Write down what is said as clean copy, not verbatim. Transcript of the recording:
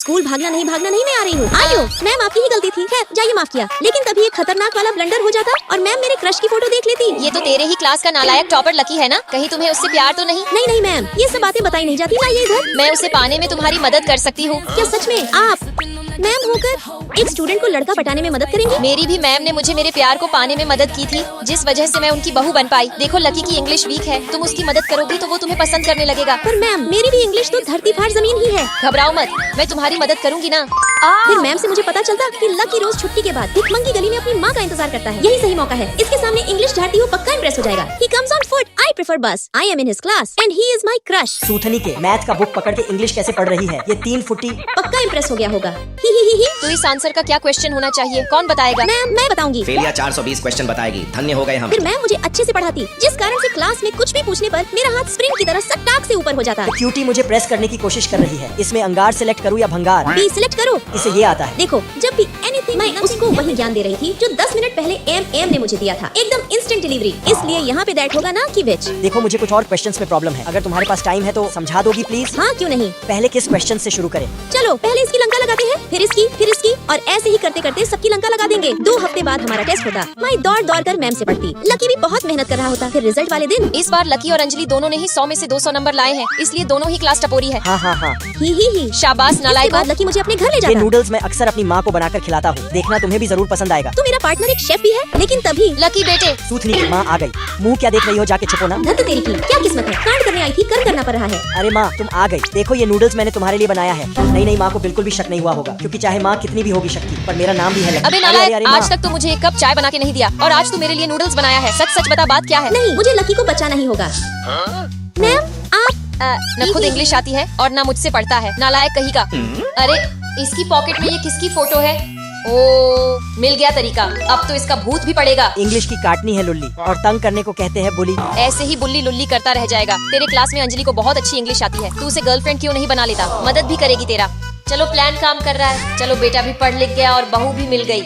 School भागना नहीं मैं आ रही हूँ। आई हो मैम, आपकी ही गलती थी। खैर जाइए, माफ किया। लेकिन तभी एक खतरनाक वाला ब्लंडर हो जाता और मैम मेरे क्रश की फोटो देख लेती। ये तो तेरे ही क्लास का नालायक टॉपर लकी है ना? कहीं तुम्हें उससे प्यार तो नहीं? नहीं मैम, ये सब बातें बताई नहीं जाती। लाइए इधर। मैं उसे पाने में तुम्हारी मदद कर सकती हूँ। क्या सच में आप मैम होकर एक स्टूडेंट को लड़का पटाने में मदद करेंगी? मेरी भी मैम ने मुझे मेरे प्यार को पाने में मदद की थी, जिस वजह से मैं उनकी बहू बन पाई। देखो लकी की इंग्लिश वीक है, तुम उसकी मदद करोगी तो वो तुम्हें पसंद करने लगेगा। पर मैम मेरी भी इंग्लिश तो धरती फाड़ जमीन ही है। घबराओ मत, मैं तुम्हारी मदद करूंगी ना। फिर मैम से मुझे पता चलता कि लकी रोज छुट्टी के बाद भिखमंगी गली में अपनी माँ का इंतजार करता है। यही सही मौका है। इसके सामने इंग्लिश झाड़ती हूँ, पक्का इम्प्रेस हो जाएगा। He comes on foot, I prefer bus. I am in his class and he is my crush. सूथनी के मैथ का बुक पकड़ के इंग्लिश कैसे पढ़ रही है? ये 3 फुटी। पक्का इम्प्रेस हो गया होगा। ही। तो इस आंसर का क्या क्वेश्चन होना चाहिए? कौन बताएगा? मैं बताऊंगी। फेलिया 420 क्वेश्चन बताएगी। धन्य हो गए हम। फिर मैम मुझे अच्छे से पढ़ाती, जिस कारण से क्लास में कुछ भी पूछने पर मेरा हाथ स्प्रिंग की तरह सटाक से ऊपर हो जाता। क्यूटी मुझे प्रेस करने की कोशिश कर रही है। इसमें अंगार सिलेक्ट करूँ या भंगार? बी सिलेक्ट करो। इसे ये आता है। देखो, जब भी एनीथिंग मैं उसको वही ज्ञान दे रही थी जो 10 मिनट पहले एम ने मुझे दिया था। एकदम इंस्टेंट डिलीवरी। इसलिए यहाँ पे दैट होगा ना कि विच। देखो मुझे कुछ और क्वेश्चंस में प्रॉब्लम है। अगर तुम्हारे पास टाइम है तो समझा दोगी प्लीज? हाँ क्यों नहीं। पहले किस क्वेश्चन से शुरू करें? चलो पहले इसकी लंका लगाते हैं, फिर इसकी और ऐसे ही करते करते सबकी लंका लगा देंगे। 2 हफ्ते बाद हमारा टेस्ट होता। मैं दौड़ कर मैम से पढ़ती। लकी भी बहुत मेहनत कर रहा होता। फिर रिजल्ट वाले दिन इस बार लकी और अंजलि दोनों ने ही 100 में से 200 नंबर लाए हैं, इसलिए दोनों ही क्लास टपोरी है। हाँ। ही। शाबाश इसके नालायक। बाद लकी मुझे अपने घर ले ये जाता। नूडल्स मैं अक्सर अपनी माँ को बनाकर खिलाता हूँ। देखना तुम्हें भी जरूर पसंद आएगा। तो मेरा पार्टनर एक शेफ भी है। लेकिन तभी लकी बेटे, सूथनी की माँ आ गई। मुँह क्या देख रही हो? जाके छुपो ना। धत तेरी की क्या किस्मत है। कांड करने आई थी, कर्म करना पड़ रहा है। अरे माँ तुम आ गई। देखो ये नूडल्स मैंने तुम्हारे लिए बनाया है। नहीं माँ को बिल्कुल भी शक नहीं हुआ होगा, क्योंकि चाहे माँ कितनी भी होगी शक्ति, पर मेरा नाम भी है लकी। अबे नालायक, आज तक तो मुझे एक कप चाय बना के नहीं दिया और आज तू मेरे लिए नूडल्स बनाया है। सच बता, बात क्या है? नहीं, मुझे लकी को बचाना ही होगा। मैम आप न खुद इंग्लिश आती है और न मुझसे पढ़ता है, नालायक कहीं का। अरे इसकी पॉकेट में ये किसकी फोटो है? ओ मिल गया तरीका, अब तो इसका भूत भी पड़ेगा। इंग्लिश की काटनी है लुल्ली और तंग करने को कहते हैं बुली। ऐसे ही बुल्ली लुल्ली करता रह जाएगा। तेरे क्लास में अंजलि को बहुत अच्छी इंग्लिश आती है, तू उसे गर्लफ्रेंड क्यों नहीं बना लेता? मदद भी करेगी तेरा। चलो प्लान काम कर रहा है। चलो बेटा भी पढ़ लिख गया और बहू भी मिल गई।